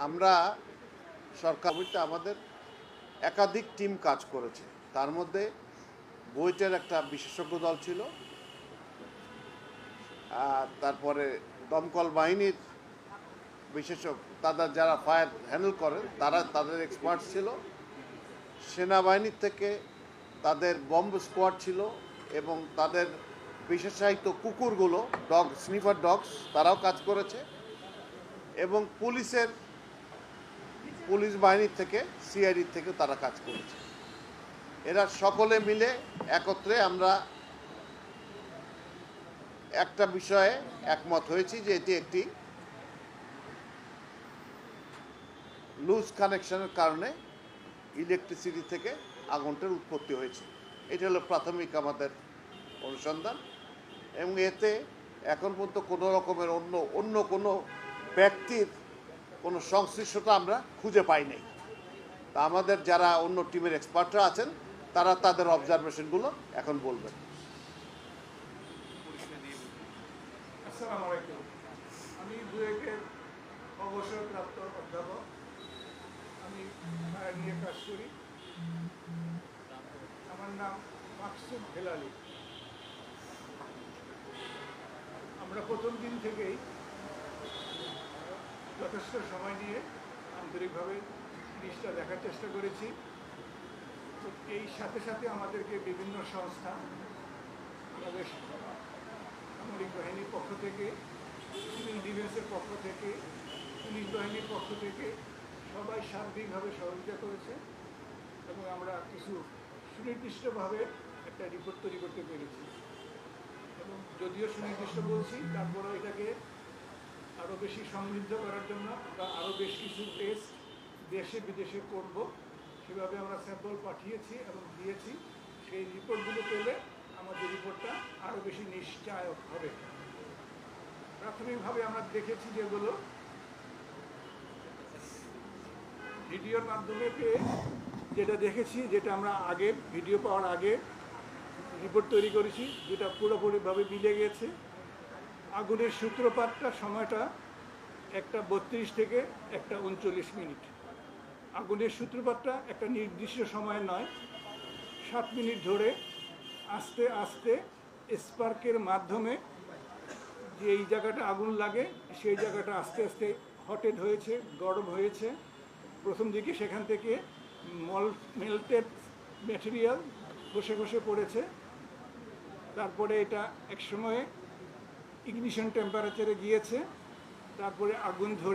আমরা সরকার আমাদের একাধিক টিম কাজ করেছে। তার মধ্যে বুয়েটের একটা বিশেষজ্ঞ দল ছিল, তারপরে দমকল বাহিনীর বিশেষজ্ঞ, তাদের যারা ফায়ার হ্যান্ডেল করেন তাদের এক্সপার্ট ছিল, সেনাবাহিনীর থেকে তাদের বম্ব স্কোয়াড ছিল এবং তাদের বিশেষায়িত কুকুরগুলো, স্নিফার ডগস, তারাও কাজ করেছে এবং পুলিশ বাহিনীর থেকে, সিআইডির থেকে তারা কাজ করেছে। এরা সকলে মিলে একত্রে আমরা একটা বিষয়ে একমত হয়েছি যে এটি একটি লুজ কানেকশনের কারণে ইলেকট্রিসিটি থেকে আগুনটার উৎপত্তি হয়েছে। এটা হলো প্রাথমিক আমাদের অনুসন্ধান এবং এতে এখন পর্যন্ত কোনো রকমের অন্য কোনো ব্যক্তির কোনো সংশ্লিষ্টতা আমরা খুঁজে পাই নাই। তা আমাদের যারা অন্য টিমের এক্সপার্টরা আছেন তারা তাদের অবজারভেশনগুলো এখন বলবেন। আসসালামু আলাইকুম। আমি বুয়েটের অবসরপ্রাপ্ত অধ্যাপক। আমি ফায়ার নিয়ে কাজ করি। আমার নাম মাকসুদ হেলালি। আমরা প্রথম দিন থেকেই যথেষ্ট সময় নিয়ে আন্তরিকভাবে জিনিসটা দেখার চেষ্টা করেছি। তো এই সাথে সাথে আমাদেরকে বিভিন্ন সংস্থা, আমাদের সামরিক বাহিনীর পক্ষ থেকে, সিভিল ডিফেন্সের পক্ষ থেকে, পুলিশ বাহিনীর পক্ষ থেকে সবাই সার্বিকভাবে সহযোগিতা করেছে এবং আমরা কিছু সুনির্দিষ্টভাবে একটা রিপোর্ট তৈরি করতে পেরেছি। এবং যদিও সুনির্দিষ্ট বলছি, তারপরেও এটাকে আরও বেশি সমৃদ্ধ করার জন্য আমরা আরও বেশ কিছু টেস্ট দেশে বিদেশে করব, সেভাবে আমরা স্যাম্পল পাঠিয়েছি এবং দিয়েছি। সেই রিপোর্টগুলো পেলে আমাদের রিপোর্টটা আরও বেশি নিশ্চয়ক হবে। প্রাথমিকভাবে আমরা দেখেছি যেগুলো ভিডিওর মাধ্যমে পেয়ে, যেটা দেখেছি, যেটা আমরা আগে ভিডিও পাওয়ার আগে রিপোর্ট তৈরি করেছি, যেটা পুরোপুরিভাবে মিলে গেছে। আগুনের সূত্রপাতটা সময়টা 1:32 থেকে 1:39 মিনিট। আগুনের সূত্রপাতটা একটা নির্দিষ্ট সময় নয়, 7 মিনিট ধরে আস্তে আস্তে স্পার্কের মাধ্যমে যে এই জায়গাটা আগুন লাগে সেই জায়গাটা আস্তে আস্তে হটেড হয়েছে, গরম হয়েছে। প্রথম দিকে সেখান থেকে মেল্টেড ম্যাটেরিয়াল ঘষে ঘষে পড়েছে। তারপরে এটা এক সময়ে ইগনিশন টেম্পারেচারে গিয়েছে, তারপরে আগুন ধরে